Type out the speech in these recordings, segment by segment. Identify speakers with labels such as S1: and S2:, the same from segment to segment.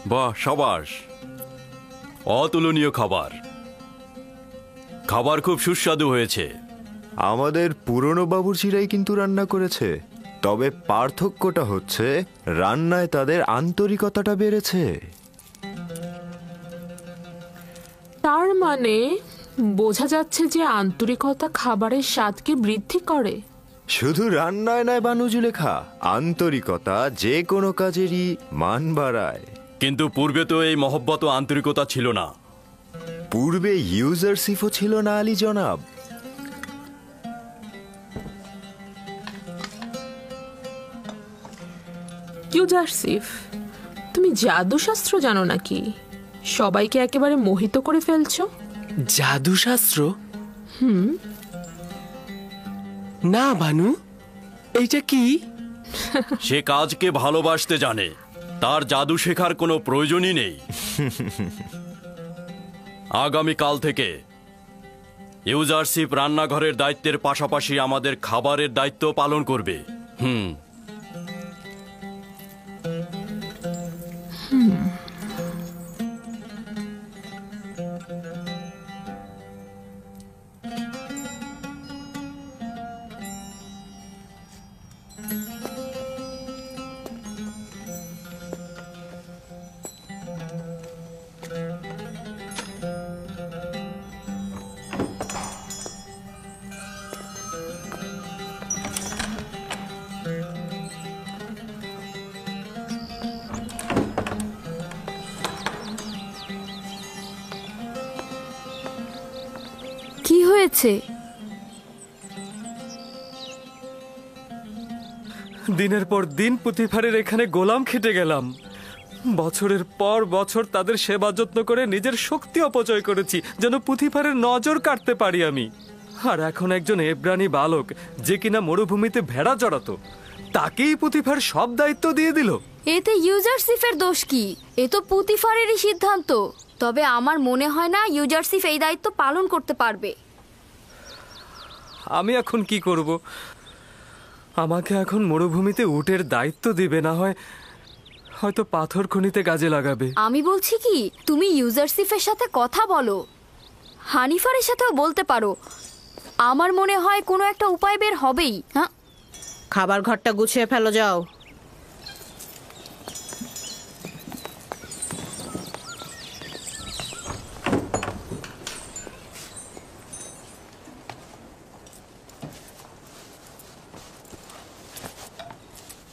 S1: বাহ, সাবাস, অতুলনীয় খাবার। খাবার খুব সুস্বাদু হয়েছে।
S2: আমাদের পুরনো বাবুর্চিরাই কিন্তু রান্না করেছে, তবে পার্থক্যটা হচ্ছে রান্নায় তাদের আন্তরিকতাটা বেড়েছে।
S3: তার মানে বোঝা যাচ্ছে যে আন্তরিকতা খাবারের স্বাদকে বৃদ্ধি করে।
S2: শুধু রান্নায় নয় বানু জুলেখা, আন্তরিকতা যে কোনো কাজেরই মান বাড়ায়।
S1: কিন্তু পূর্বে তো এই মহব্বত ও আন্তরিকতা ছিল না।
S2: পূর্বে ইউজারশিপও ছিল না আলী জনাব।
S3: ইউজারশিপ, তুমি জাদুশাস্ত্র জানো নাকি? সবাইকে একেবারে মোহিত করে ফেলছো।
S4: জাদুশাস্ত্র? না বানু, এইটা কি?
S1: সে কাজকে ভালোবাসতে জানে, তার জাদু শেখার কোনো প্রয়োজনই নেই। আগামীকাল থেকে ইউজারশিপ রান্নাঘরের দায়িত্বের পাশাপাশি আমাদের খাবারের দায়িত্ব পালন করবে।
S5: কি হয়েছে?
S4: দিনের পর দিন পুঁথিফারের এখানে গোলাম খেটে গেলাম। বছরের পর বছর তাদের সেবা যত্ন করে নিজের শক্তি অপচয় করেছি যেন পুঁথিফারের নজর কাটতে পারি আমি। আর এখন একজন এব্রানি বালক যে কিনা মরুভূমিতে ভেড়া চড়াতো, তাকেই পুঁথিফার সব দায়িত্ব দিয়ে দিল।
S5: এতে ইউজারশিপের দোষ কি? এ তো পুঁথিফারেরই সিদ্ধান্ত। তবে আমার মনে হয় না ইউজারশিপ এই দায়িত্ব পালন করতে পারবে।
S4: আমি এখন কি করব? আমাকে এখন মরুভূমিতে উটের দায়িত্ব দিবে, না হয় হয়তো পাথর খনিতে কাজে লাগাবে।
S5: আমি বলছি কি, তুমি ইউজারশিপের সাথে কথা বলো, হানিফারের সাথেও বলতে পারো। আমার মনে হয় কোনো একটা উপায় বের হবেই। হ্যাঁ,
S6: খাবার ঘরটা গুছিয়ে ফেলো, যাও।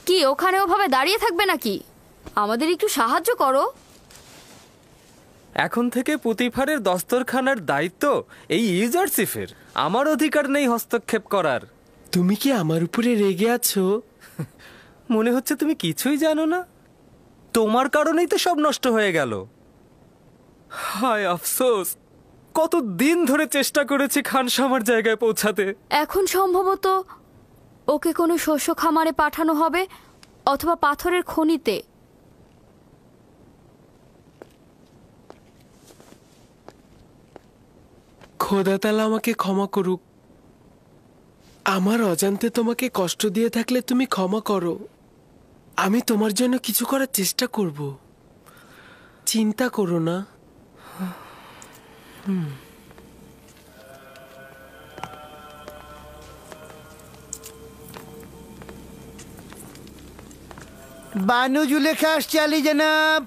S5: কি ওখানে ওভাবে দাঁড়িয়ে থাকবে নাকি? আমাদের একটু সাহায্য করো।
S4: এখন থেকে পুঁথিফারের দস্তরখানার দায়িত্ব এই ইউজারশিপের। আমার অধিকার নেই হস্তক্ষেপ করার। তুমি কি আমার উপরে রেগে আছো? মনে হচ্ছে তুমি কিছুই জানো না। তোমার কারণেই তো সব নষ্ট হয়ে গেল। হায় আফসোস, কত দিন ধরে চেষ্টা করেছি খানসামার জায়গায় পৌঁছাতে।
S5: এখন সম্ভবত ওকে কোনো শস্য খামারে পাঠানো হবে অথবা পাথরের খনিতে।
S7: খোদা তাআলা আমাকে ক্ষমা করুক। আমার অজান্তে তোমাকে কষ্ট দিয়ে থাকলে তুমি ক্ষমা করো। আমি তোমার জন্য কিছু করার চেষ্টা করব, চিন্তা করো না।
S8: বানু জুলেখা আসছে আলী জনাব।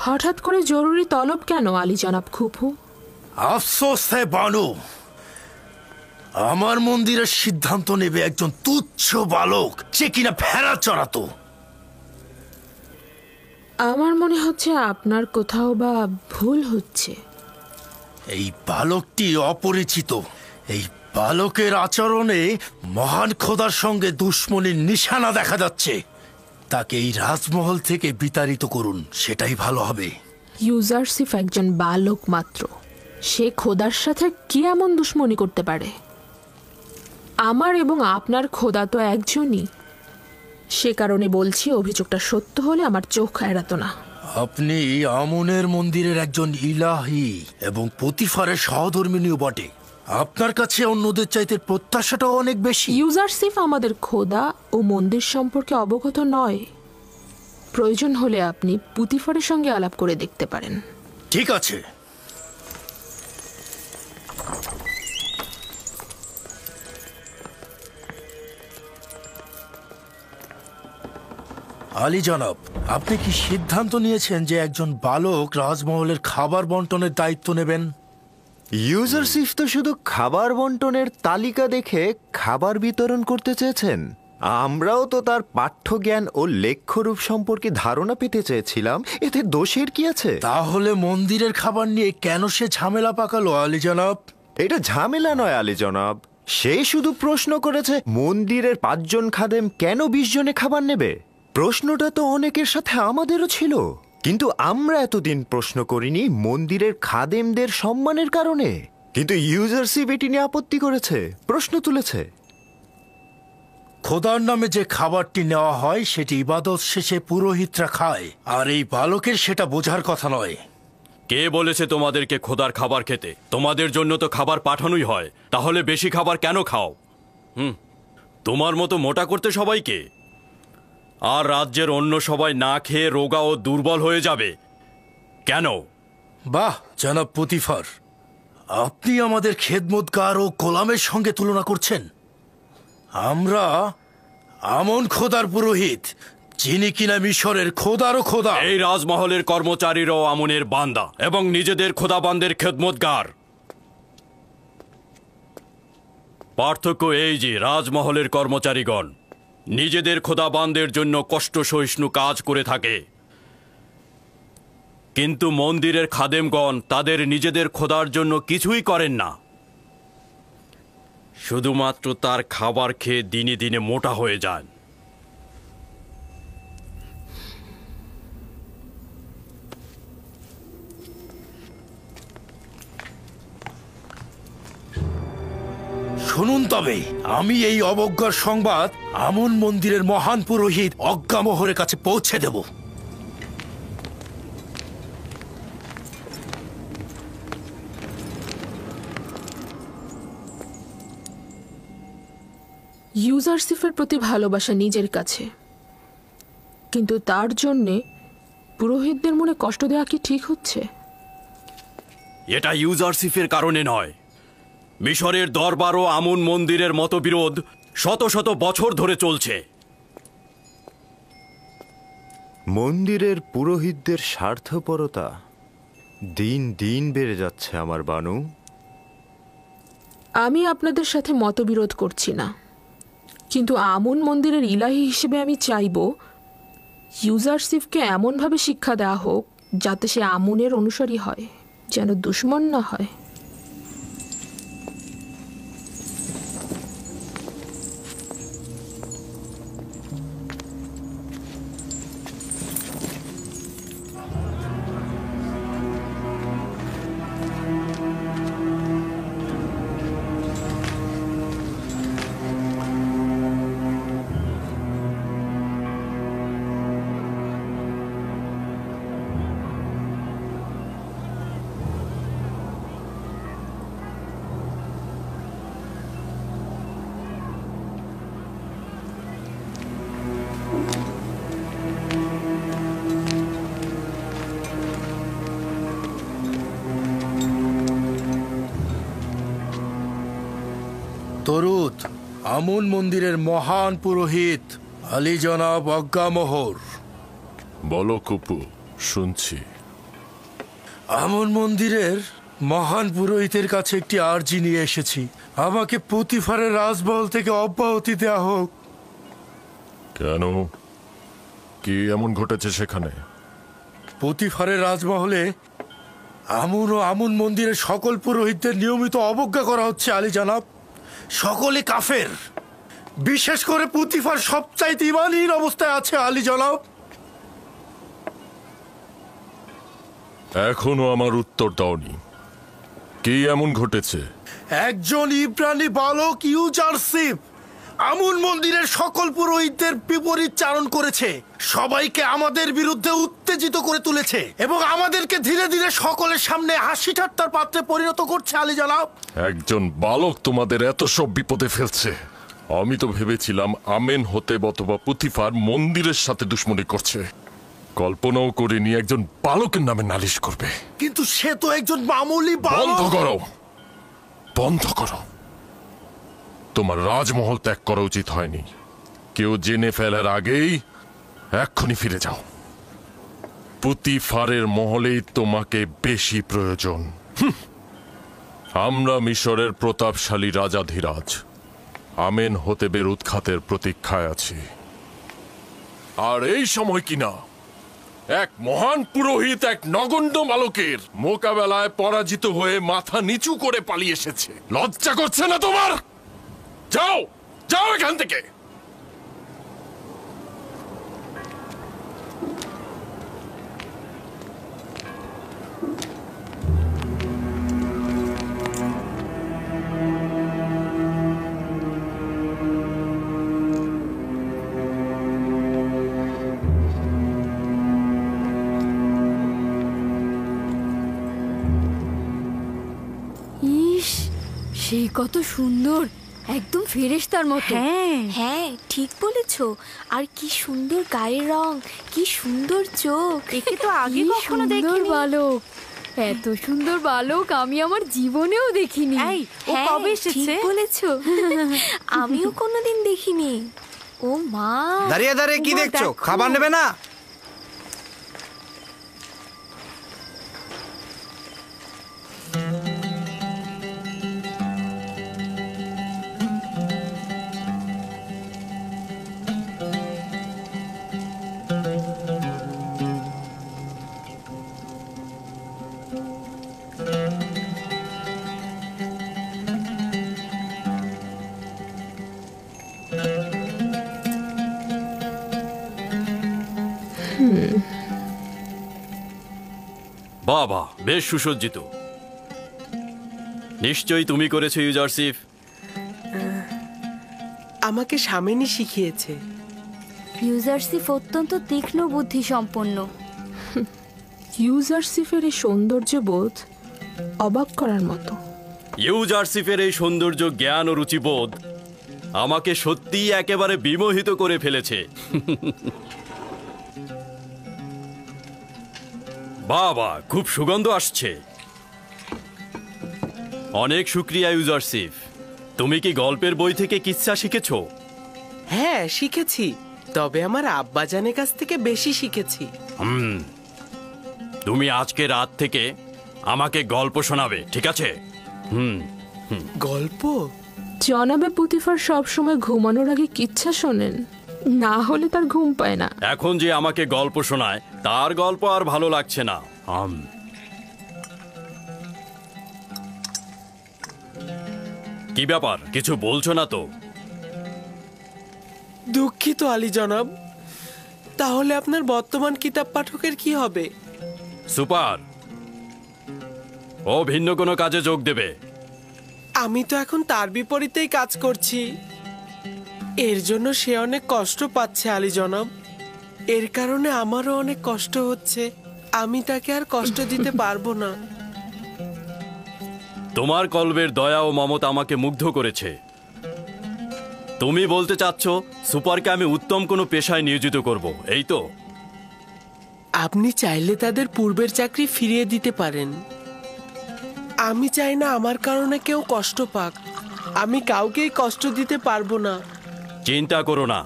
S3: হঠাৎ করে জরুরি তলব কেন আলী জনাব খুফু?
S9: আফসোস হে বানু, আমার মন্দিরের সিদ্ধান্ত নেবে একজন তুচ্ছ বালক যে কিনা ভেড়া চড়াতো।
S3: আমার মনে হচ্ছে আপনার কোথাও বা ভুল হচ্ছে।
S9: এই বালকটি অপরিচিত। এই বালকের আচরণে মহান খোদার সঙ্গে দুশ্মনীর নিশানা দেখা যাচ্ছে। তাকে এই রাজমহল থেকে বিতাড়িত করুন, সেটাই ভালো হবে।
S3: ইউজারশিপ একজন বালক মাত্র, সে খোদার সাথে কি এমন দুশ্মনী করতে পারে? আমার এবং আপনার খোদা তো একজনই। সে কারণে বলছি, অভিযোগটা সত্য হলে আমার চোখ এড়াতো না।
S9: আপনি আমনের মন্দিরের একজন ইলাহি এবং পুতিফারের সহধর্মিণীও বটে। আপনার কাছে অন্যদের চাইতে প্রত্যাশাটাও অনেক বেশি।
S3: ইউজারসিফ আমাদের খোদা ও মন্দির সম্পর্কে অবগত নয়। প্রয়োজন হলে আপনি পুতিফারের সঙ্গে আলাপ করে দেখতে পারেন।
S9: ঠিক আছে। আলী জনাব, আপনি কি সিদ্ধান্ত নিয়েছেন যে একজন বালক রাজমহলের খাবার বন্টনের দায়িত্ব নেবেন?
S2: ইউজারসিফ তো শুধু খাবার বন্টনের তালিকা দেখে খাবার বিতরণ করতে চেয়েছেন। আমরাও তো তার পাঠ্যজ্ঞান ও লেখ্যরূপ সম্পর্কে ধারণা পেতে চেয়েছিলাম। এতে দোষের কি আছে?
S9: তাহলে মন্দিরের খাবার নিয়ে কেন সে ঝামেলা পাকালো আলী জনাব?
S2: এটা ঝামেলা নয় আলী জনাব, সে শুধু প্রশ্ন করেছে মন্দিরের 5 জন খাদেম কেন 20 জনে খাবার নেবে। প্রশ্নটা তো অনেকের সাথে আমাদেরও ছিল, কিন্তু আমরা এতদিন প্রশ্ন করিনি মন্দিরের খাদেমদের সম্মানের কারণে। কিন্তু ইউজারসিফ এটি নিয়ে আপত্তি করেছে, প্রশ্ন তুলেছে।
S9: খোদার নামে যে খাবারটি নেওয়া হয় সেটি ইবাদত শেষে পুরোহিতরা খায়, আর এই বালকের সেটা বোঝার কথা নয়।
S1: কে বলেছে তোমাদেরকে খোদার খাবার খেতে? তোমাদের জন্য তো খাবার পাঠানোই হয়, তাহলে বেশি খাবার কেন খাও? তোমার মতো মোটা করতে সবাইকে, আর রাজ্যের অন্য সবাই না খেয়ে রোগা ও দুর্বল হয়ে যাবে কেন?
S9: বাহ জনাব পুতিফার, আপনি আমাদের খেদমতগার ও গোলামের সঙ্গে তুলনা করছেন। আমরা আমন খোদার পুরোহিত, যিনি কিনা মিশরের খোদারও খোদা।
S1: এই রাজমহলের কর্মচারীরাও আমনের বান্দা এবং নিজেদের খোদাবানদের খেদমতগার। পার্থক্য এই যে রাজমহলের কর্মচারীগণ নিজেদের খোদাবানদের জন্য কষ্ট সহিষ্ণু কাজ করে থাকে, কিন্তু মন্দিরের খাদেমগণ তাদের নিজেদের খোদার জন্য কিছুই করেন না, শুধুমাত্র তার খাবার খেয়ে দিনে দিনে মোটা হয়ে যান।
S9: শুনুন তবে, আমি এই অবজ্ঞার সংবাদ আমন মন্দিরের মহান পুরোহিত অজ্ঞামোহরের কাছে পৌঁছে দেব।
S3: ইউজারসিফের প্রতি ভালোবাসা নিজের কাছে, কিন্তু তার জন্যে পুরোহিতদের মনে কষ্ট দেওয়া কি ঠিক হচ্ছে?
S1: এটা ইউজারসিফের কারণে নয়, মিশরের দরবার ও আমন মন্দিরের মতবিরোধ শত শত বছর ধরে চলছে।
S2: মন্দিরের পুরোহিতদের স্বার্থপরতা দিন দিন বেড়ে যাচ্ছে আমার বানু।
S3: আমি আপনাদের সাথে মতবিরোধ করছি না, কিন্তু আমন মন্দিরের ইলাহি হিসেবে আমি চাইব ইউজারসিফকে এমনভাবে শিক্ষা দেওয়া হোক যাতে সে আমনের অনুসারী হয়, যেন দুশ্মন না হয়।
S9: তরুদ, আমন মন্দিরের মহান পুরোহিত আলী জনাব অজ্ঞামোহর।
S10: বলো কুপু, শুনছি।
S9: আমন মন্দিরের মহান পুরোহিতের কাছে একটি আর্জি নিয়ে এসেছি। আমাকে পুতিফারের রাজমহল থেকে অব্যাহতি দেওয়া হোক।
S10: কেন? কি এমন ঘটেছে সেখানে?
S9: পুতিফারের রাজমহলে আমন ও আমন মন্দিরের সকল পুরোহিতদের নিয়মিত অবজ্ঞা করা হচ্ছে আলী জনাব। সকলে কাফের, বিশেষ করে পুতিফার সবচাইতে ঈমানহীন অবস্থায় আছে আলী জনাব।
S10: এখনো আমার উত্তর দাওনি, কি এমন ঘটেছে?
S9: একজন ইব্রানি বালক ইউজারসিফ আমুন মন্দিরের সকল পুরোহিতদের বিপরীত চারণ করেছে, সবাইকে আমাদের বিরুদ্ধে উত্তেজিত করে তুলেছে এবং আমাদেরকে ধীরে ধীরে সকলের সামনে হাসি ঠাট্টার পাত্রে পরিণত করছে আলী জনাব।
S10: একজন বালক তোমাদের এত সব বিপদে ফেলছে। আমি তো ভেবেছিলাম আমেন হতে অথবা পুতিফার মন্দিরের সাথে দুশ্মনী করছে। কল্পনাও করিনি একজন বালকের নামে নালিশ করবে।
S9: কিন্তু সে তো একজন মামুলি
S10: বন্ধ
S9: বালক।
S10: করো, বন্ধ করো। তোমার রাজমহল ত্যাগ করা উচিত হয়নি। কেউ জেনে ফেলার আগেই এক্ষুনি ফিরে যাও। পুতিফারের মহলেই তোমাকে বেশি প্রয়োজন। আমরা মিশরের প্রতাপশালী রাজাধিরাজ আমেন হতেবের উৎখাতের প্রতীক্ষায় আছি। আর এই সময় কিনা এক মহান পুরোহিত এক নগণ্য বালকের মোকাবেলায় পরাজিত হয়ে মাথা নিচু করে পালিয়ে এসেছে। লজ্জা করছে না তোমার? যাও, যাও এখান থেকে।
S5: ইস, সে কত সুন্দর, একদম ফেরেশতার মতো।
S11: হ্যাঁ হ্যাঁ, ঠিক বলেছো। আর কি সুন্দর গায়ের রং, কি সুন্দর চোখ, একে তো আগে
S5: কি
S11: কখনো
S5: সুন্দর
S11: দেখিনি।
S5: বালক, এত সুন্দর বালক আমি আমার জীবনেও দেখিনি।
S11: এই, ও
S5: হ্যাঁ,
S11: কবে এসেছে?
S5: ঠিক বলেছো।
S11: আমিও কোনোদিন দেখিনি। ও মা,
S12: দাঁড়িয়ে দাঁড়িয়ে কি
S11: উমা,
S12: দেখছো?
S11: দেখো।
S12: খাবার নেবে না?
S1: বাবা, বেশ সুসজ্জিত। নিশ্চয়ই তুমি করেছো ইউজারশিপ।
S7: আমাকে স্বামিনী শিখিয়েছে।
S5: ইউজারশিপ অত্যন্ত তীক্ষ্ণ বুদ্ধি সম্পন্ন।
S3: ইউজারশিফের এই সৌন্দর্য বোধ অবাক করার মতো।
S1: ইউজারশিপের এই সৌন্দর্য, জ্ঞান ও রুচিবোধ আমাকে সত্যিই একেবারে বিমোহিত করে ফেলেছে। বাবা, খুব সুগন্ধ আসছে। অনেক শুক্রিয়া ইউজারশিপ। তুমি কি গল্পের বই থেকে কিচ্ছা শিখেছো?
S7: হ্যাঁ, শিখেছি। তবে আমার আব্বাজানের কাছ থেকে বেশি শিখেছি।
S1: তুমি আজকে রাত থেকে আমাকে গল্প শোনাবে, ঠিক আছে?
S7: গল্প?
S3: জনাবে পুতিফার সব সময় ঘুমানোর আগে কিচ্ছা শোনেন, না হলে তার ঘুম পায় না।
S1: এখন যে আমাকে গল্প শোনায় তার গল্প আর ভালো লাগছে না। কি ব্যাপার, কিছু বলছো না তো?
S7: দুঃখিত আলী জনাব। তাহলে আপনার বর্তমান কিতাব পাঠকের কি হবে?
S1: সুপার, ও ভিন্ন কোনো কাজে যোগ দেবে।
S7: আমি তো এখন তার বিপরীতেই কাজ করছি। এর জন্য সে অনেক কষ্ট পাচ্ছে আলী জনাব। এর কারণে আমারও অনেক কষ্ট হচ্ছে। আমি তাকে আর কষ্ট দিতে পারবো না।
S1: তোমার কল্পের দয়া ও মমতা আমাকে মুগ্ধ করেছে। তুমি বলতে চাচ্ছ সুপারকে আমি উত্তম কোনো পেশায় নিয়োজিত করব, এই তো?
S7: আপনি চাইলে তাদের পূর্বের চাকরি ফিরিয়ে দিতে পারেন। আমি চাই না আমার কারণে কেউ কষ্ট পাক। আমি কাউকেই কষ্ট দিতে পারবো না।
S1: চিন্তা করো না,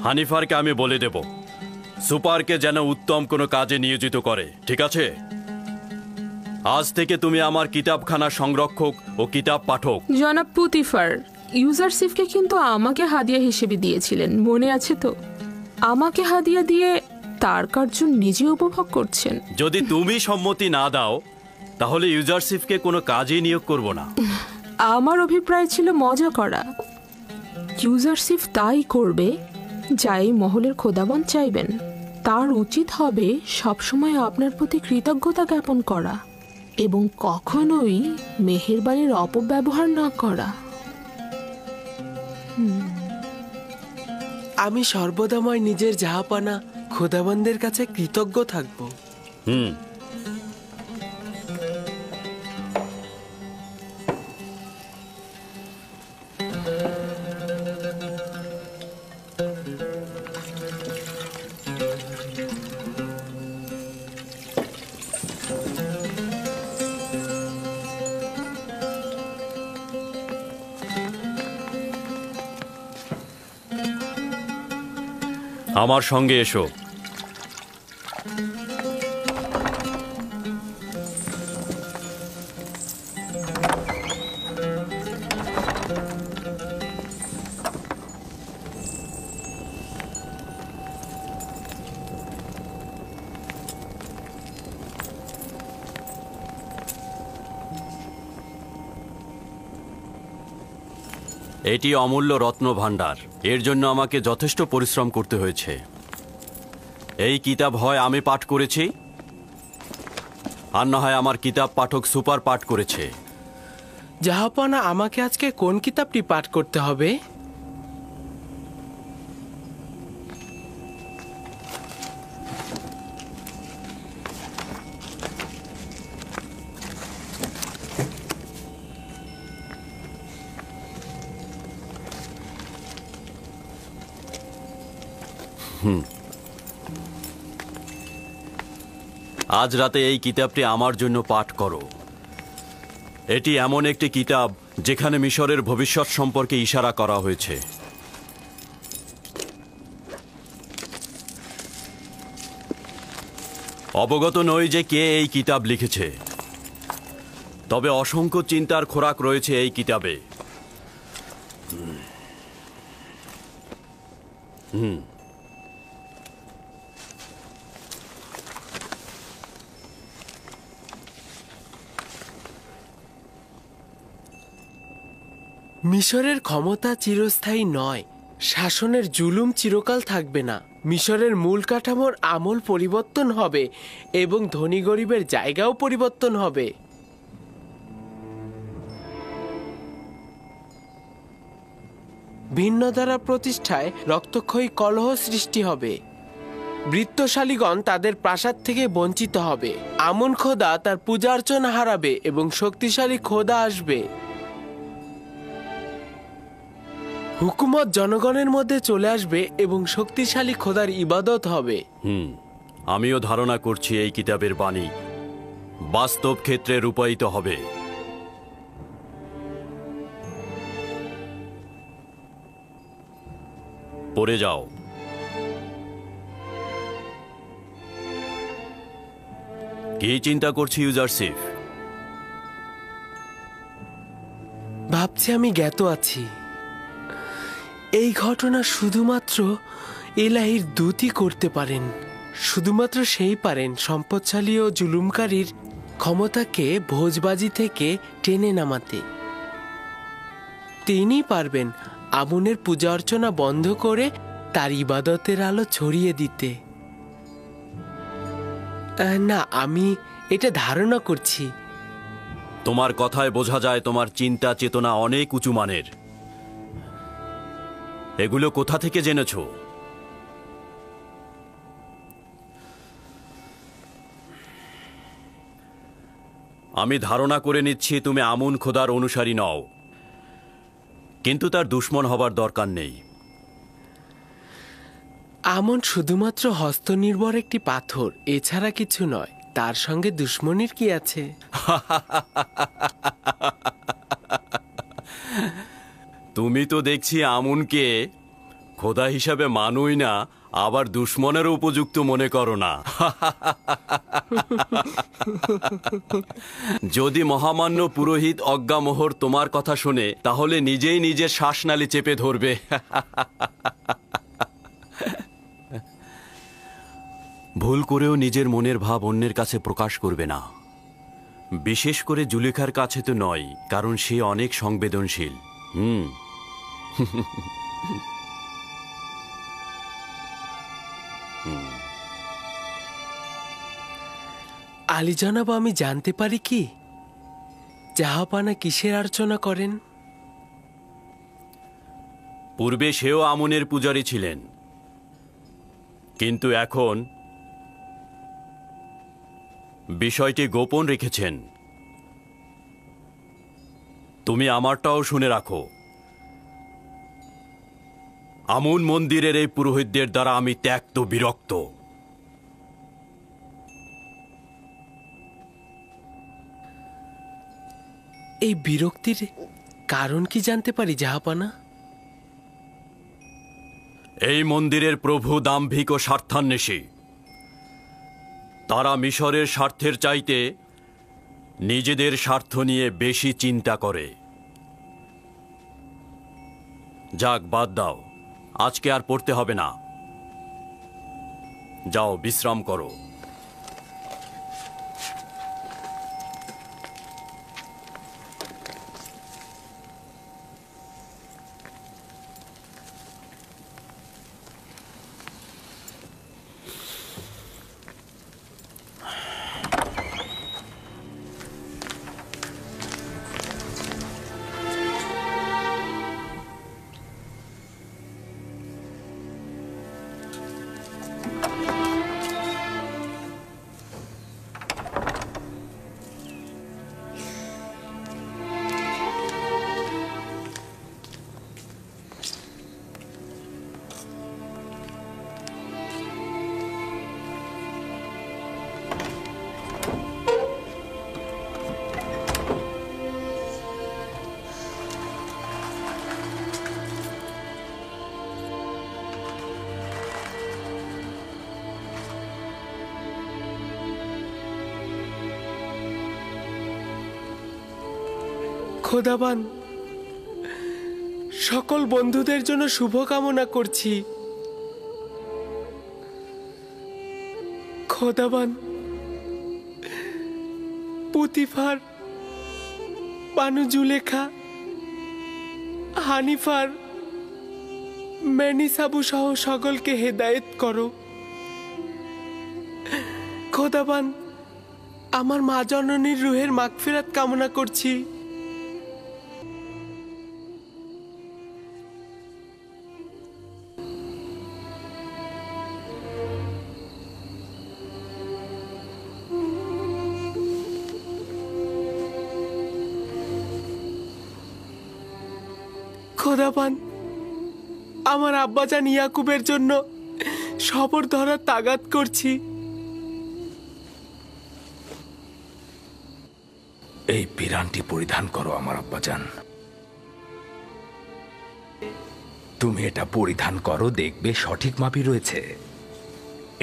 S1: হানিফারকে আমি বলে দেব সুপারকে যেন উত্তম কোনো কাজে নিয়োজিত করে, ঠিক আছে? আজ থেকে তুমি আমার কিতাবখানার সংরক্ষক ও কিতাব পাঠক।
S3: জনাব পুতিফার, ইউজারশিফকে কিন্তু আমাকে হাদিয়া হিসেবে দিয়েছিলেন, মনে আছে তো? আমাকে হাদিয়া দিয়ে তার কার্য নিজে উপভোগ করছেন।
S1: যদি তুমি সম্মতি না দাও তাহলে ইউজারশিপকে কোনো কাজেই নিয়োগ করব না।
S3: আমার অভিপ্রায় ছিল মজা করা। ইউজারশিপ তাই করবে যাই মহলের খোদাবন চাইবেন। তার উচিত হবে সবসময় আপনার প্রতি কৃতজ্ঞতা জ্ঞাপন করা এবং কখনোই মেহেরবানির অপব্যবহার না করা।
S7: আমি সর্বদাময় নিজের জাহাপানা খোদাবন্দের কাছে কৃতজ্ঞ থাকব।
S1: হুম। আমার সঙ্গে এসো। এটি অমূল্য রত্ন ভাণ্ডার। এর জন্য আমাকে যথেষ্ট পরিশ্রম করতে হয়েছে। এই কিতাব হয় আমি পাঠ করেছি, আর না হয় আমার কিতাব পাঠক সুপার পাঠ করেছে।
S7: জাহাপানা, আমাকে আজকে কোন কিতাবটি পাঠ করতে হবে?
S1: আজ রাতে এই কিতাবটি আমার জন্য পাঠ করো। এটি এমন একটি কিতাব যেখানে মিশরের ভবিষ্যৎ সম্পর্কে ইশারা করা হয়েছে। অবগত নই যে কে এই কিতাব লিখেছে, তবে অসংখ্য চিন্তার খোরাক রয়েছে এই কিতাবে।
S7: মিশরের ক্ষমতা চিরস্থায়ী নয়, শাসনের জুলুম চিরকাল থাকবে না। মিশরের মূল কাঠামোর আমল পরিবর্তন হবে এবং ধনী গরিবের জায়গাও পরিবর্তন হবে। ভিন্ন ধারা প্রতিষ্ঠায় রক্তক্ষয়ী কলহ সৃষ্টি হবে। বৃত্তশালীগণ তাদের প্রাসাদ থেকে বঞ্চিত হবে। আমন খোদা তার পূজা অর্চনা হারাবে এবং শক্তিশালী খোদা আসবে। হুকুমত জনগণের মধ্যে চলে আসবে এবং শক্তিশালী খোদার ইবাদত হবে।
S1: আমিও ধারণা করছি এই কিতাবের বাণী বাস্তব ক্ষেত্রে রূপায়িত হবে। পড়ে যাও। কি চিন্তা করছি ইউজারশিপ?
S7: ভাবছি আমি জ্ঞাত আছি। এই ঘটনা শুধুমাত্র এলাহির দূতই করতে পারেন। শুধুমাত্র সেই পারেন সম্পদশালী ও জুলুমকারীর ক্ষমতাকে ভোজবাজি থেকে টেনে নামাতে। তিনি পারবেন আমুনের পূজা অর্চনা বন্ধ করে তার ইবাদতের আলো ছড়িয়ে দিতে। না, আমি এটা ধারণা করছি।
S1: তোমার কথায় বোঝা যায় তোমার চিন্তা চেতনা অনেক উঁচু মানের। এগুলো কোথা থেকে জেনেছো? আমি ধারণা করে নিচ্ছি তুমি আমুন খোদার অনুসারী নও, কিন্তু তার দুশমন হবার দরকার নেই।
S7: আমন শুধুমাত্র হস্তনির্ভর একটি পাথর, এছাড়া কিছু নয়। তার সঙ্গে দুশমনির কি আছে?
S1: তুমি তো দেখছি আমুনকে খোদা হিসাবে মানুই না, আবার দুশমনেরও উপযুক্ত মনে করো না। যদি মহামান্য পুরোহিত অজ্ঞামোহর তোমার কথা শোনে, তাহলে নিজেই নিজের শ্বাসনালী চেপে ধরবে। ভুল করেও নিজের মনের ভাব অন্যের কাছে প্রকাশ করবে না, বিশেষ করে জুলেখার কাছে তো নয়, কারণ সে অনেক সংবেদনশীল।
S7: আলী জনাব, আমি জানতে পারি কি জাহাপানা কিসের অর্চনা করেন?
S1: পূর্বে সেও আমুনের পূজারী ছিলেন, কিন্তু এখন বিষয়টি গোপন রেখেছেন। তুমি আমারটাও শুনে রাখো। আমুন মন্দিরের এই পুরোহিতদের দ্বারা আমি ত্যক্ত বিরক্ত।
S7: এই বিরক্তির কারণ কি জানতে পারি জাহাপানা?
S1: এই মন্দিরের প্রভু দাম্ভিক ও স্বার্থান্বেষী। তারা মিশরের স্বার্থের চাইতে নিজেদের স্বার্থ নিয়ে বেশি চিন্তা করে। যাক, বাদ দাও, আজকে আর পড়তে হবে না। যাও, বিশ্রাম করো।
S7: খোদাবান, সকল বন্ধুদের জন্য শুভকামনা করছি। খোদাবান, পুতিফার, বানু জুলেখা, হানিফার, মেনিসাবু সহ সকলকে হেদায়েত করো। খোদাবান, আমার মা জননীর রুহের মাগফিরাত কামনা করছি। খোদাবান, আমার আব্বাজান ইয়াকুবের জন্য সবর ধরার তাগাদ করছি।
S12: এই পিরানটি পরিধান করো আমার আব্বাজান। তুমি এটা পরিধান করো, দেখবে সঠিক মাপই রয়েছে।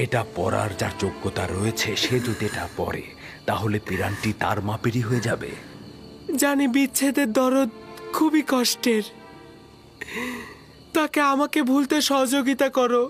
S12: এটা পরার যার যোগ্যতা রয়েছে সে যদি এটা পরে তাহলে পিরানটি তার মাপেরই হয়ে যাবে।
S7: জানি বিচ্ছেদের দরদ খুবই কষ্টের, তাকে আমাকে ভুলতে সহযোগিতা করো।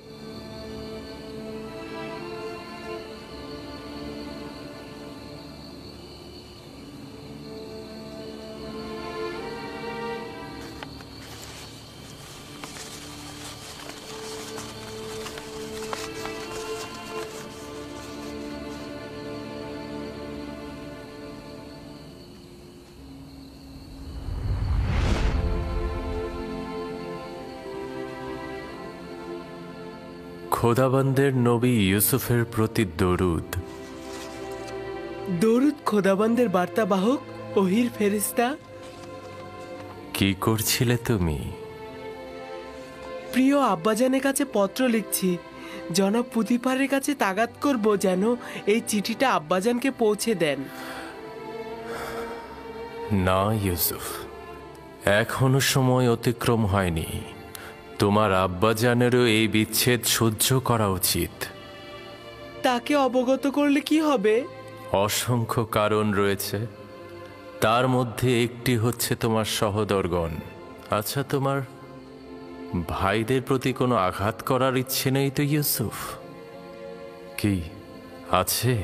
S13: খোদাবন্দের নবী ইউসুফের প্রতি দরুদ।
S7: দরুদ খোদাবন্দের বার্তাবাহক ওহির ফেরেশতা।
S13: কি করছিলে তুমি?
S7: প্রিয় আব্বাজানের কাছে পত্র লিখছি। জনাব পুতিফারের কাছে তাগাদ করব যেন এই চিঠিটা আব্বাজানকে পৌঁছে দেন।
S13: না ইউসুফ, এখনো সময় অতিক্রম হয়নি। তোমার আব্বাজানেরও এই বিচ্ছেদ সহ্য করা উচিত।
S7: তাকে অবগত করলে কি হবে?
S13: অসংখ্য কারণ রয়েছে, তার মধ্যে একটি হচ্ছে তোমার সহোদরগণ। আচ্ছা, তোমার ভাইদের প্রতি কোনো আঘাত করার ইচ্ছে নেই তো ইউসুফ? কি আছে?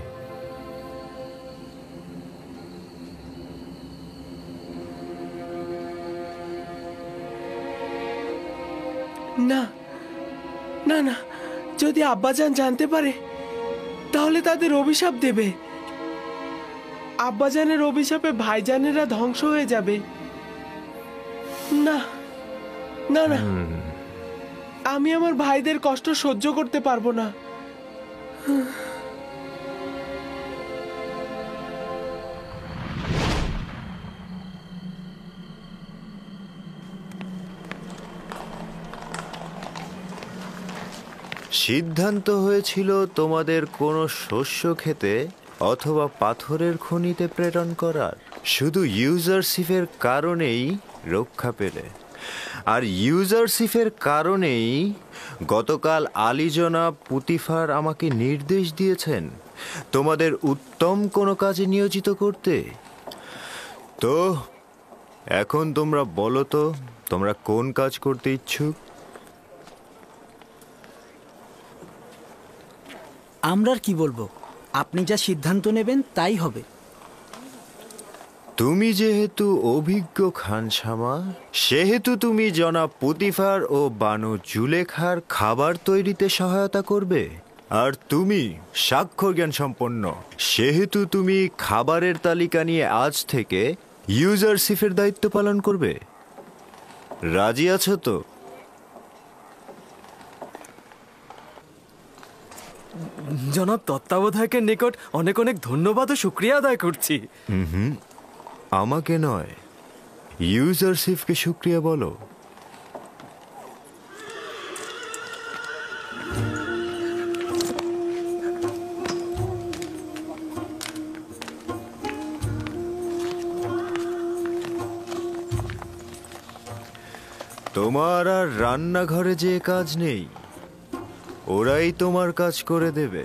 S7: না না না, যদি আব্বাজান জানতে পারে তাহলে তাদের অভিশাপ দেবে। আব্বাজানের অভিশাপে ভাইজানেরা ধ্বংস হয়ে যাবে। না না না। আমি আমার ভাইদের কষ্ট সহ্য করতে পারবো না।
S2: সিদ্ধান্ত হয়েছিল তোমাদের কোনো শস্য খেতে অথবা পাথরের খনিতে প্রেরণ করার, শুধু ইউজারশিপের কারণেই রক্ষা পেলে। আর ইউজারশিপের কারণেই গতকাল আলী জনাব পুতিফার আমাকে নির্দেশ দিয়েছেন তোমাদের উত্তম কোনো কাজে নিয়োজিত করতে। তো এখন তোমরা বলো তো, তোমরা কোন কাজ করতে ইচ্ছুক?
S8: আমরা আর কি বলবো, আপনি যা সিদ্ধান্ত নেবেন তাই হবে।
S2: তুমি যেহেতু অভিজ্ঞ খানসামা, সেহেতু তুমি জনাব পুতিফার ও বানু জুলেখার খাবার তৈরিতে সহায়তা করবে। আর তুমি স্বাক্ষর জ্ঞান সম্পন্ন, সেহেতু তুমি খাবারের তালিকা নিয়ে আজ থেকে ইউজারশিপের দায়িত্ব পালন করবে। রাজি আছো তো?
S4: জনাব তত্ত্বাবধায়কের নিকট অনেক অনেক ধন্যবাদ ও শুকরিয়া আদায় করছি।
S2: আমাকে নয়, ইউজারশিপকে শুকরিয়া বলো। তোমার আর রান্নাঘরে যে কাজ নেই, ওরাই তোমার কাজ করে দেবে।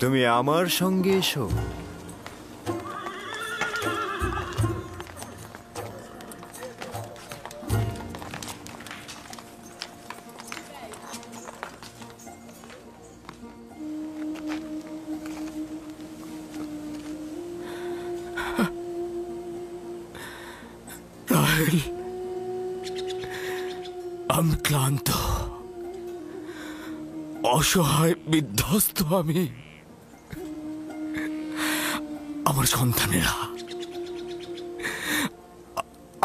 S2: তুমি আমার সঙ্গে এসো।
S14: আমি ক্লান্ত, অসহায়, বিধ্বস্ত। আমি, আমার সন্তানেরা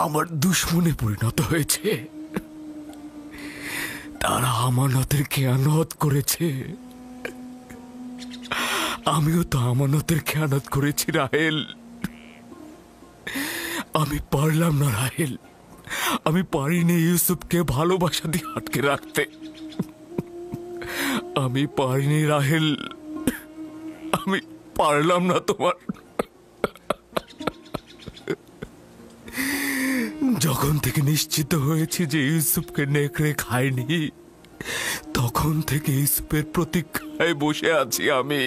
S14: আমার দুশ্মনে পরিণত হয়েছে। তারা আমানতের খেয়ানত করেছে, আমিও তো আমানতের খেয়ানত করেছি রাহেল। আমি পারলাম না রাহেল, আমি পারিনি ইউসুফকে ভালোবাসা দিয়ে আটকে রাখতে। আমি পারিনি রাহেল, আমি পারলাম না। তোমার যখন থেকে নিশ্চিত হয়েছি যে ইউসুফকে নেকড়ে খায়নি, তখন থেকে ইউসুফের প্রতীক্ষায় বসে আছি আমি।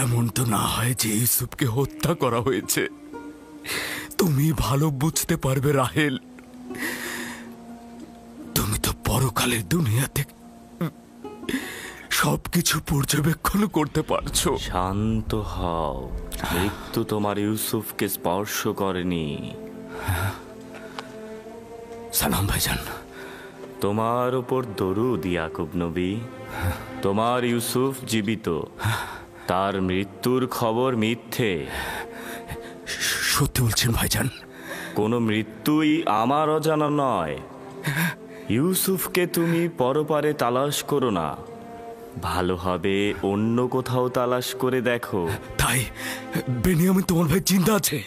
S14: এমন তো না হয় যে ইউসুফকে হত্যা করা হয়েছে। তুমি ভালো বুঝতে পারবে রাহেল, তুমি তো পরকালের দুনিয়া থেকে সবকিছু পর্যবেক্ষণ করতে পারছো।
S15: শান্ত হও, মৃত্যু তোমার ইউসুফকে স্পর্শ করেনি।
S14: সালাম ভাইজান।
S15: তোমার উপর দরুদ ইয়াকুব নবী। তোমার ইউসুফ জীবিত, তার মৃত্যুর খবর মিথ্যে।
S14: সত্যি বলছেন ভাইজান?
S15: কোনো মৃত্যুই আমার অজানা নয়। ইউসুফকে তুমি পরপারে তালাশ করো না, ভালো হবে অন্য কোথাও তালাশ করে দেখো।
S14: তাই বেনিয়ামিন তোমার ভাই চিন্তা আছে?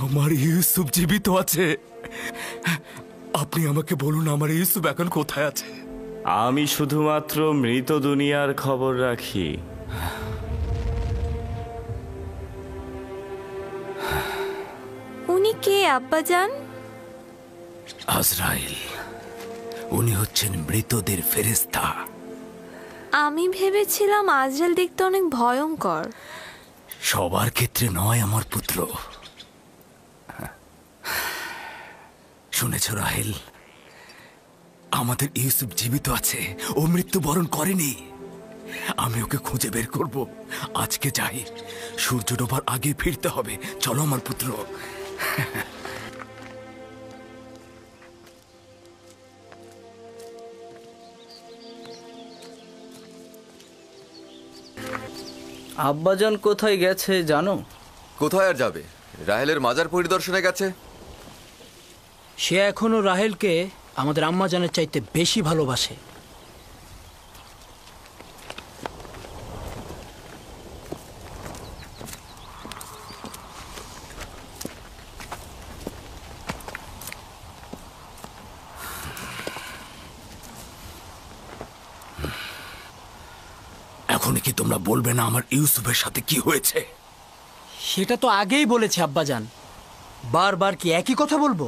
S14: আমার ইউসুফ জীবিত আছে? আপনি আমাকে বলুন, আমার ইউসুফ এখন কোথায় আছে?
S15: আমি শুধুমাত্র মৃত দুনিয়ার খবর রাখি।
S11: উনি কে আব্বাজান?
S14: আজরাইল, উনি হচ্ছেন মৃতদের ফেরেশতা।
S11: আমি ভেবেছিলাম আজরাইল দেখতে অনেক ভয়ঙ্কর।
S14: সবার ক্ষেত্রে নয় আমার পুত্র। শুনেছ রাহেল, আমাদের ইউসুফ জীবিত আছে, ও মৃত্যুবরণ করেনি। আমি ওকে খুঁজে বের করব। আজকে যাই, সূর্য ডোবার আগে ফিরতে হবে। চলো আমার পুত্র।
S16: আব্বাজান কোথায় গেছে জানো? কোথায় আর যাবে? রাহেলের মাজার পরিদর্শনে গেছে।
S17: সে এখনো রাহেলকে আমাদের আম্মাজানের চাইতে বেশি ভালোবাসে।
S14: এখন কি তোমরা বলবে না আমার ইউসুফের সাথে কি হয়েছে?
S17: সেটা তো আগেই বলেছে আব্বাজান, বারবার কি একই কথা বলবো?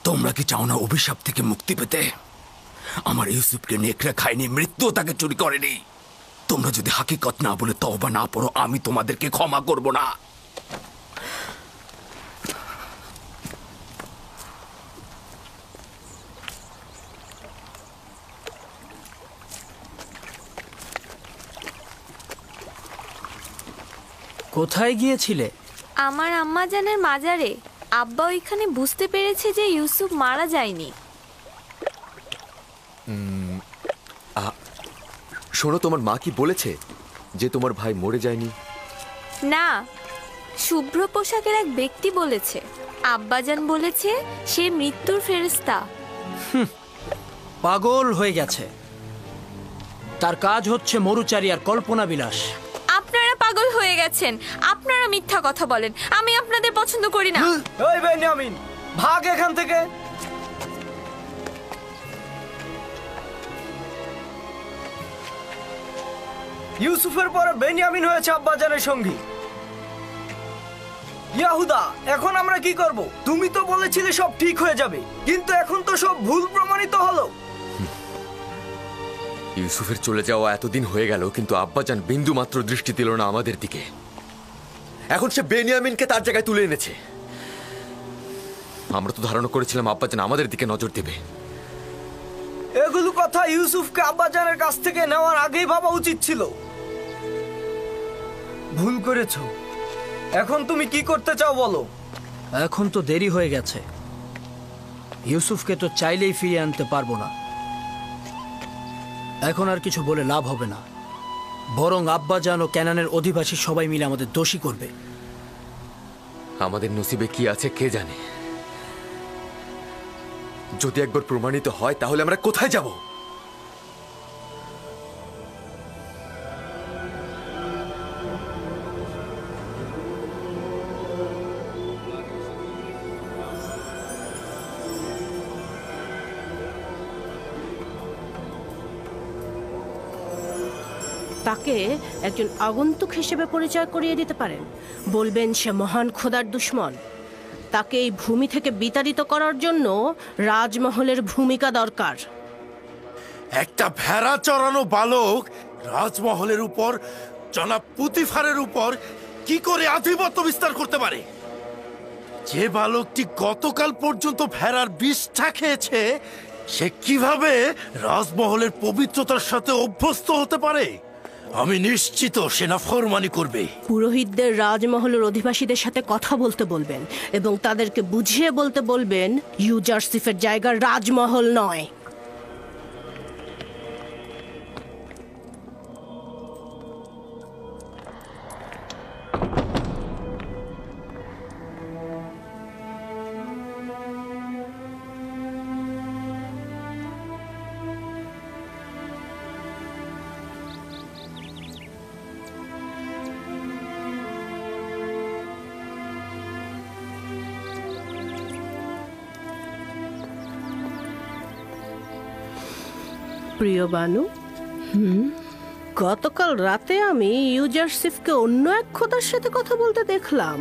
S14: তোমরা কি চাও না অভিশাপ থেকে মুক্তি পেতে? আমার ইউসুফকে নেকড়ে খায়নি, মৃত্যু তাকে চুরি করেনি। তোমরা যদি হাকিকত না বলে তওবা না পড়ো, আমি তোমাদেরকে ক্ষমা করব না।
S17: কোথায় গিয়েছিলে?
S11: আমার আম্মাজানের মাজারে। আব্বা ওইখানে বুঝতে পেরেছে যে ইউসুফ মারা যায়নি।
S16: শোনো, তোমার মা কি বলেছে যে তোমার ভাই মরে যায়নি?
S11: না, শুভ্র পোশাকের এক ব্যক্তি বলেছে। আব্বাজান বলেছে সে মৃত্যুর ফেরেশতা।
S17: পাগল হয়ে গেছে। তার কাজ হচ্ছে মরুচারী আর কল্পনা বিলাস।
S11: আপনারা পাগল হয়ে গেছেন। আপনারা মিথ্যা কথা বলেন। আমি আপনাদের পছন্দ করি না।
S4: ওই বেনিয়ামিন, ভাগ এখান থেকে। ইউসুফের পরে বেনিয়ামিন হয়েছে আব্বাজানের সঙ্গী। ইয়াহুদা, এখন আমরা কি করব? তুমি তো বলেছিলে সব ঠিক হয়ে যাবে, কিন্তু এখন তো সব ভুল প্রমাণিত হলো।
S16: ইউসুফের চলে যাওয়া এতদিন হয়ে গেল, কিন্তু আব্বাজান বিন্দু মাত্র দৃষ্টি দিল না আমাদের দিকে। এখন সে বেনিয়ামিনকে তার জায়গায় তুলে এনেছে। আমরা তো ধারণা করেছিলাম আব্বাজান আমাদের দিকে নজর দেবে।
S4: এগুলো কথা ইউসুফকে আব্বাজানের কাছ থেকে নেওয়ার আগেই ভাবা উচিত ছিল। ভুল করেছো। এখন তুমি কি করতে চাও বলো?
S17: এখন তো দেরি হয়ে গেছে। ইউসুফকে তো চাইলেই ফিরিয়ে আনতে পারবো না। এখন আর কিছু বলে লাভ হবে না, বরং আব্বাজান ও ক্যানানের অধিবাসী সবাই মিলে আমাদের দোষী করবে।
S16: আমাদের নসিবে কি আছে কে জানে। যদি একবার প্রমাণিত হয় তাহলে আমরা কোথায় যাব?
S6: তাকে একজন আগন্তুক হিসেবে পরিচয় করিয়ে দিতে পারেন। বলবেন সে মহান খোদার দুশমন। তাকে এই ভূমি থেকে বিতাড়িত করার জন্য রাজমহলের ভূমিকা দরকার।
S9: একটা ভেড়া চড়ানো বালক রাজমহলের উপর, জনাব পুতিফারের উপর কি করে আধিপত্য বিস্তার করতে পারে? যে বালকটি গতকাল পর্যন্ত ভেড়ার বিষটা খেয়েছে, সে কিভাবে রাজমহলের পবিত্রতার সাথে অভ্যস্ত হতে পারে? আমি নিশ্চিত সেনা ফরমানি করবে।
S6: পুরোহিতদের রাজমহলের অধিবাসীদের সাথে কথা বলতে বলবেন এবং তাদেরকে বুঝিয়ে বলতে বলবেন ইউজারসিফের জায়গা রাজমহল নয়। প্রিয় বানু, গতকাল রাতে আমি ইউজারসিফকে অন্য এক খোদার সাথে কথা বলতে দেখলাম।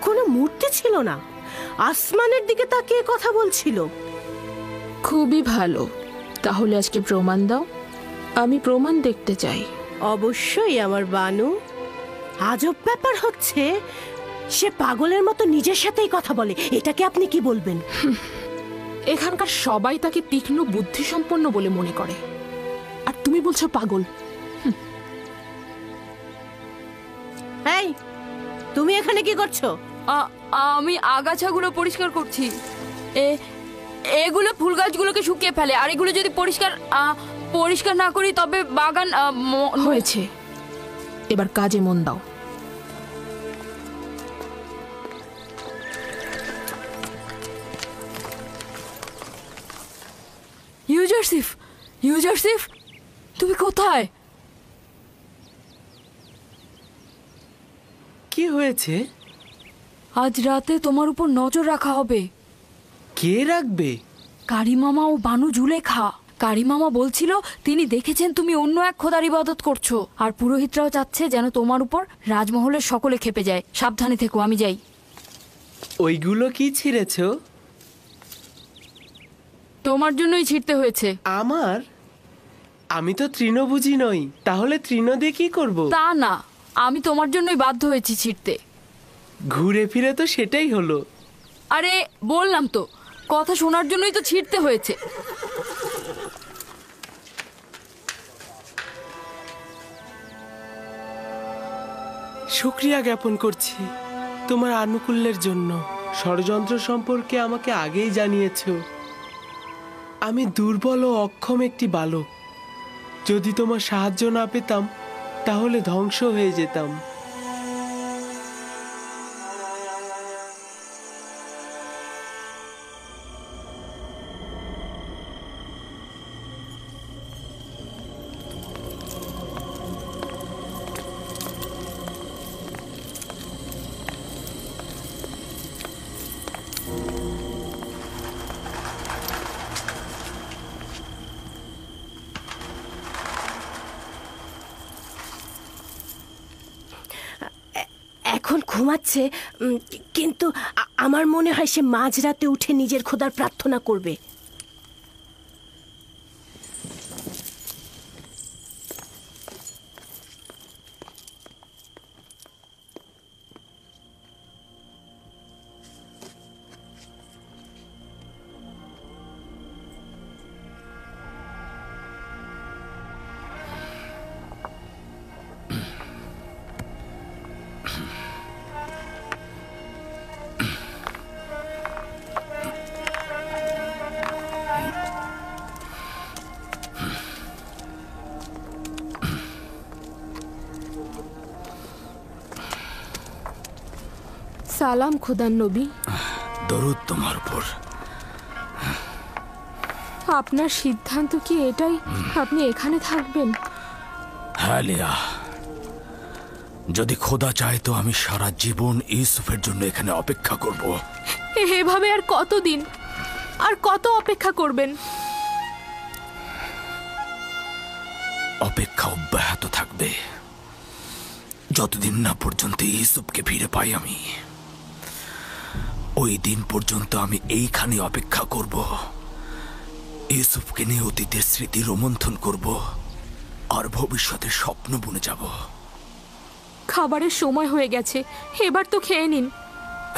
S6: কোনো মূর্তি ছিল না, আসমানের দিকে তাকিয়ে কথা বলছিল।
S3: খুবই ভালো। তাহলে আজকে প্রমাণ দাও। আমি প্রমাণ দেখতে চাই।
S6: অবশ্যই আমার বানু। আজব ব্যাপার হচ্ছে, সে পাগলের মতো নিজের সাথেই কথা বলে। এটাকে আপনি কি বলবেন?
S3: এখানকার সবাই তাকে তীক্ষ্ণ বুদ্ধিসম্পন্ন বলে মনে করে, আর তুমি বলছো পাগল।
S6: এই, তুমি এখানে কি করছো?
S5: আমি আগাছাগুলো পরিষ্কার করছি। এগুলো ফুল গাছগুলোকে শুকিয়ে ফেলে, আর এগুলো যদি পরিষ্কার না করি তবে বাগান
S3: হয়েছে। এবার কাজে মন দাও।
S5: ইউজারসিফ, ইউজারসিফ, তুমি কোথায়?
S7: কি হয়েছে?
S5: আজ রাতে তোমার উপর নজর রাখা হবে।
S7: কে রাখবে?
S5: কারিমামা ও বানু জুলেখা। কারিমামা বলছিল তিনি দেখেছেন তুমি অন্য এক খোদার ইবাদত করছো, আর পুরোহিতরাও চাচ্ছে যেন তোমার উপর রাজমহলের সকলে খেপে যায়। সাবধানে থেকো, আমি যাই।
S7: ওইগুলো কি ছিঁড়েছো?
S5: তোমার জন্যই ছিঁড়তে হয়েছে।
S7: আমার? আমি তো তৃণভোজী নই, তাহলে তৃণ দিয়ে কি করব?
S5: তা না, আমি তোমার জন্যই বাধ্য হয়েছি ছিঁড়তে।
S7: ঘুরে ফিরে তো সেটাই হলো।
S5: আরে বললাম তো, কথা শোনার জন্যই তো ছিঁড়তে হয়েছে।
S7: শুকরিয়া জ্ঞাপন করছি তোমার আনুকূল্যের জন্য। ষড়যন্ত্র সম্পর্কে আমাকে আগেই জানিয়েছো। আমি দুর্বল ও অক্ষম একটি বালক। যদি তোমার সাহায্য না পেতাম তাহলে ধ্বংস হয়ে যেতাম।
S6: এখন ঘুমাচ্ছে, কিন্তু আমার মনে হয় সে মাঝরাতে উঠে নিজের খোদার প্রার্থনা করবে।
S3: সালাম খোদার নবী।
S14: দরুদ তোমার উপর।
S3: আপনার সিদ্ধান্ত কি এটাই, আপনি এখানে থাকবেন?
S14: হ্যাঁ লিয়া, যদি খোদা চায় তো আমি সারা জীবন ইউসুফের জন্য এখানে অপেক্ষা করব।
S3: এভাবে আর কতদিন, আর কত অপেক্ষা করবেন?
S14: অপেক্ষা অব্যাহত থাকবে যতদিন না পর্যন্ত ইউসুফকে ফিরে পাই আমি। ওই দিন পর্যন্ত আমি এইখানে অপেক্ষা করব। ইউসুফকে নিয়ে অতীতের স্মৃতি রোমন্থন করব আর ভবিষ্যতের স্বপ্ন বুনে যাব।
S3: খাবারের সময় হয়ে গেছে, এবার তো খেয়ে নিন।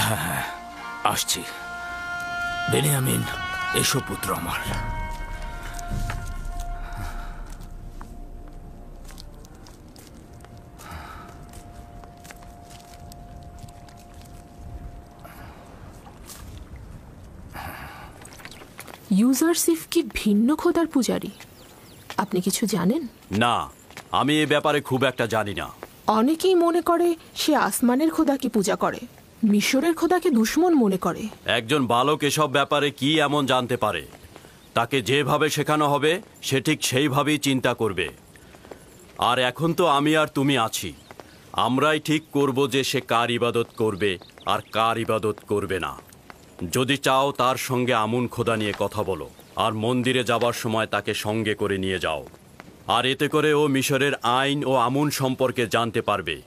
S14: হ্যাঁ, আসছি। বেনিয়ামিন, এসো পুত্র আমার।
S3: ইউজারসিফ কি ভিন্ন খোদার পূজারী? আপনি কিছু জানেন?
S1: না, আমি এ ব্যাপারে খুব একটা জানি না।
S3: অনেকেই মনে করে সে আসমানের খোদাকে পূজা করে, মিশরের খোদাকে দুশমন মনে করে।
S1: একজন বালক এসব ব্যাপারে কি এমন জানতে পারে? তাকে যেভাবে শেখানো হবে সে ঠিক সেইভাবেই চিন্তা করবে। আর এখন তো আমি আর তুমি আছি, আমরাই ঠিক করব যে সে কার ইবাদত করবে আর কার ইবাদত করবে না। যদি চাও তার সঙ্গে আমুন খোদা নিয়ে কথা বলো, আর মন্দিরে যাবার সময় তাকে সঙ্গে করে নিয়ে যাও। আর এতে করে ও মিশরের আইন ও আমুন সম্পর্কে জানতে পারবে।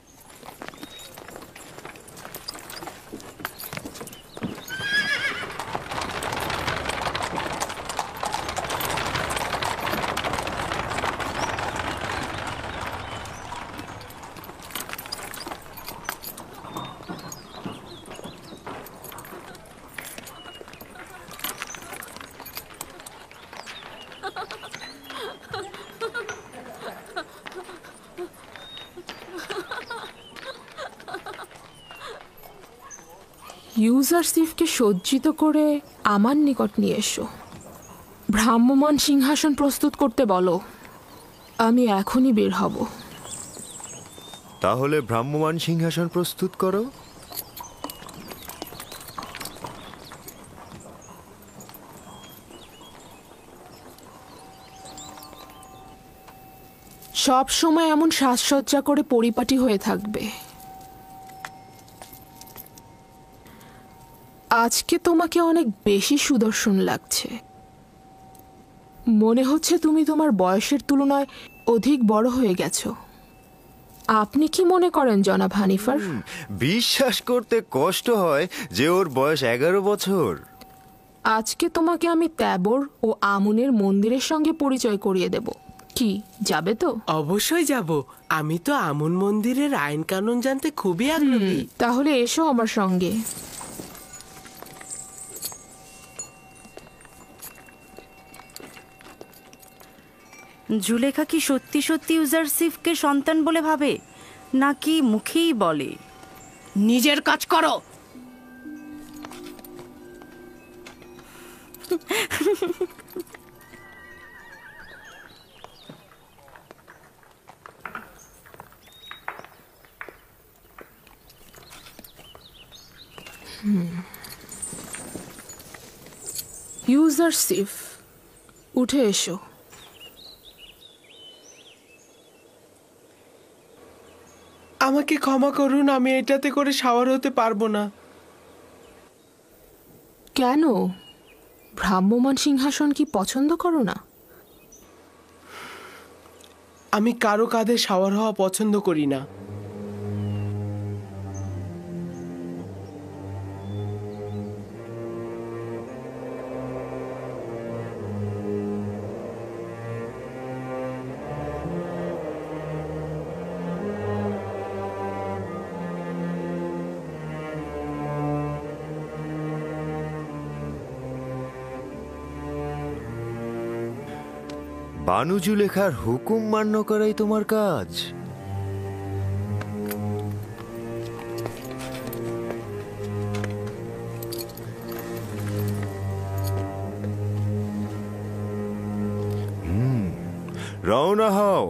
S3: ইউজারসিফকে সজ্জিত করে আমার নিকট নিয়ে এসো। ভ্রাম্যমান সিংহাসন প্রস্তুত করতে বলো, আমি এখনই বের হব।
S2: তাহলে ভ্রাম্যমান সিংহাসন প্রস্তুত করো।
S3: সব সময় এমন সাজসজ্জা করে পরিপাটি হয়ে থাকবে। আজকে তোমাকে অনেক বেশি সুদর্শন লাগছে। মনে হচ্ছে তুমি তোমার বয়সের তুলনায় অধিক বড় হয়ে গেছো। আপনি কি মনে করেন জনাব হানিফার?
S2: বিশ্বাস করতে কষ্ট হয় যে ওর বয়স 11 বছর।
S3: আজকে তোমাকে আমি ত্যাবর ও আমুনের মন্দিরের সঙ্গে পরিচয় করিয়ে দেব। কি যাবে তো?
S7: অবশ্যই যাব। আমি তো আমুন মন্দিরের আইন কানুন জানতে খুবই আগ্রহী।
S3: তাহলে এসো আমার সঙ্গে।
S18: জুলেখা কি সত্যি সত্যি ইউজারসিফকে সন্তান বলে ভাবে, নাকি মুখেই বলে?
S6: নিজের কাজ করো।
S3: ইউজারসিফ, উঠে এসো।
S7: আমাকে ক্ষমা করুন, আমি এটাতে করে শাওয়ার হতে পারবো না।
S3: কেন? ভ্রাম্যমান সিংহাসন কি পছন্দ করো না?
S7: আমি কারো কাঁধে শাওয়ার হওয়া পছন্দ করি না।
S2: বানু জুলেখার হুকুম মান্য করাই তোমার কাজ। রওনা হও।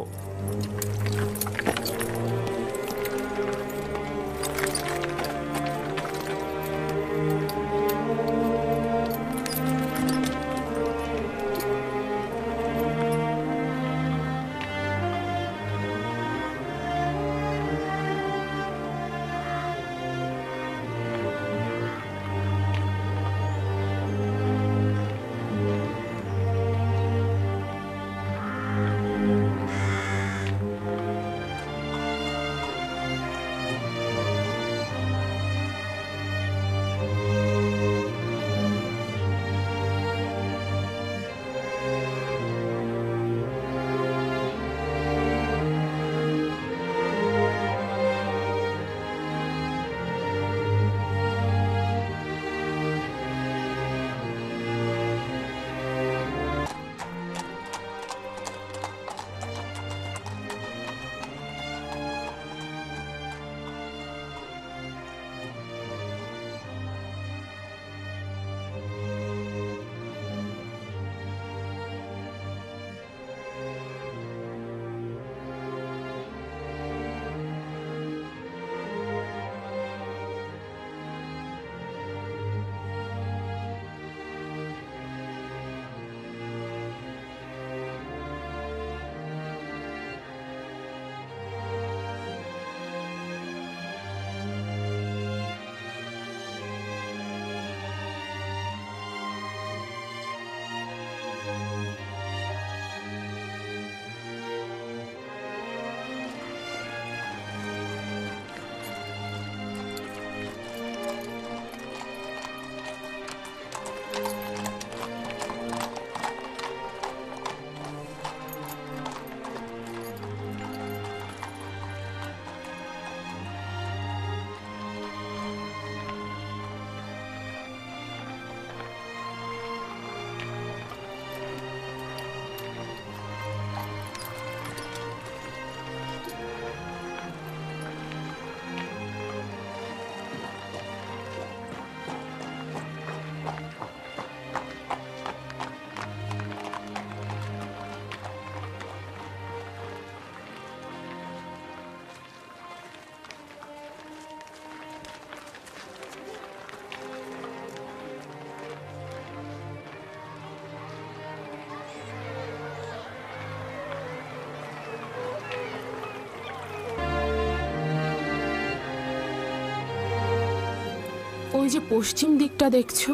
S3: ওই যে পশ্চিম দিকটা দেখছো,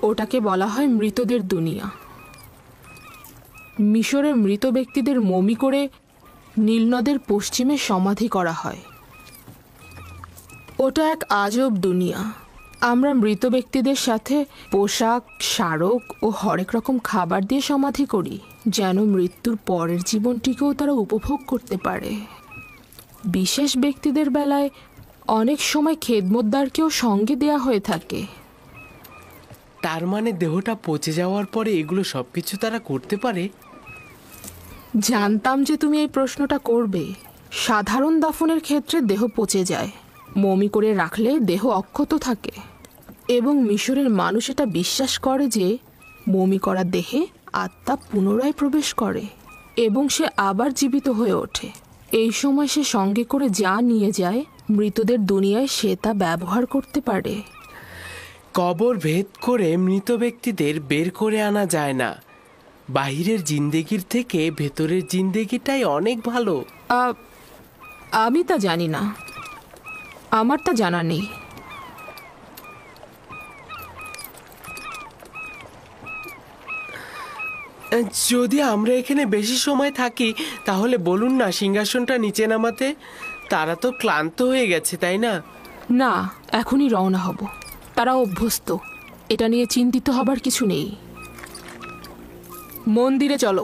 S3: ওটাকে বলা হয় মৃতদের দুনিয়া। মিশরে মৃত ব্যক্তিদের মমি করে নীলনদের পশ্চিমে সমাধি করা হয়। ওটা এক আজব দুনিয়া। আমরা মৃত ব্যক্তিদের সাথে পোশাক, স্মারক ও হরেক রকম খাবার দিয়ে সমাধি করি, যেন মৃত্যুর পরের জীবনটিকেও তারা উপভোগ করতে পারে। বিশেষ ব্যক্তিদের বেলায় অনেক সময় খেদমতদারকেও সঙ্গে দেয়া হয়ে থাকে।
S7: তার মানে দেহটা পচে যাওয়ার পরে এগুলো সবকিছু তারা করতে পারে?
S3: জানতাম যে তুমি এই প্রশ্নটা করবে। সাধারণ দাফনের ক্ষেত্রে দেহ পচে যায়, মমি করে রাখলে দেহ অক্ষত থাকে, এবং মিশরের মানুষ এটা বিশ্বাস করে যে মমি করা দেহে আত্মা পুনরায় প্রবেশ করে এবং সে আবার জীবিত হয়ে ওঠে। এই সময় সে সঙ্গে করে যা নিয়ে যায় মৃতদের দুনিয়ায় সে তা ব্যবহার করতে পারে।
S7: কবর ভেদ করে মৃত ব্যক্তিদের বের করে আনা যায় না। বাহিরের জিন্দেগির থেকে ভেতরের জিন্দেগিটাই অনেক ভালো।
S3: আমি তা জানি না, আমার তা জানা নেই।
S7: যদি আমরা এখানে বেশি সময় থাকি তাহলে বলুন না সিংহাসনটা নিচে নামাতে। তারা তো ক্লান্ত হয়ে গেছে, তাই না?
S3: না, এখনই রওনা হব। তারা অভ্যস্ত, এটা নিয়ে চিন্তিত হবার কিছু নেই। মন্দিরে চলো।